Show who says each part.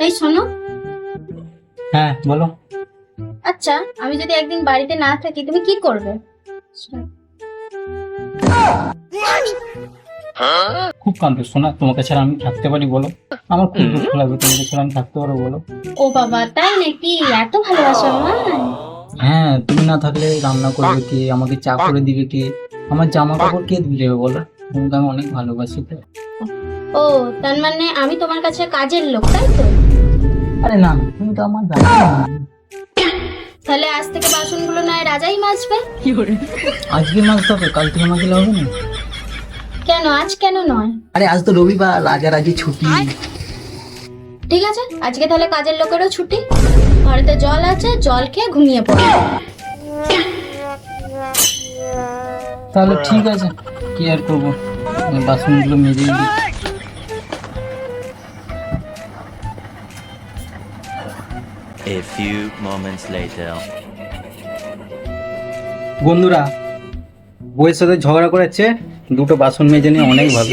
Speaker 1: এই শোনো,
Speaker 2: হ্যাঁ বলো।
Speaker 1: আচ্ছা আমি যদি একদিন বাড়িতে না থাকি তুমি কি করবে?
Speaker 2: খুব কাঁদো শোনা, তোমাকে ছাড়া আমি থাকতে পারি বলো? আমার খুব দুঃখ লাগবে, তোমাকে ছাড়া আমি থাকতে পারবো বলো?
Speaker 1: ও বাবা, তাই নাকি? এত ভালোবাসো আমায়?
Speaker 2: হ্যাঁ, তুমি না থাকলে রান্না করবে কে, আমাকে চা করে দিবে কে, আমার জামা কাপড় কে ধুয়ে দেবে বলো? তোমাকে আমি অনেক ভালোবাসি তো।
Speaker 1: ও, তার মানে আমি তোমার কাছে কাজের লোক, তাই তো?
Speaker 2: আরে না, তুমি তো আমার জানো না।
Speaker 1: তাহলে আজ থেকে বাসনগুলো নয় রাজাই মাজবে?
Speaker 2: আজকে মাজতে হবে, কাল থেকে মাজলে হবে না?
Speaker 1: কেন, আজ কেন নয়?
Speaker 2: আরে আজ তো রবিবার, রাজারাজি ছুটি।
Speaker 1: ঠিক আছে, আজকে তাহলে কাজের লোকেরও ছুটি। ঘরেতে জল আছে, জল খেয়ে ঘুমিয়ে পড়ো।
Speaker 2: তাহলে ঠিক আছে, কি আর করবো, আমি বাসনগুলো মেজে দিই।
Speaker 3: A few moments later.
Speaker 2: বন্ধুরা, বউয়ের সাথে ঝগড়া করেছে, দুটো বাসন মেজে নিয়ে অনেক ভালো।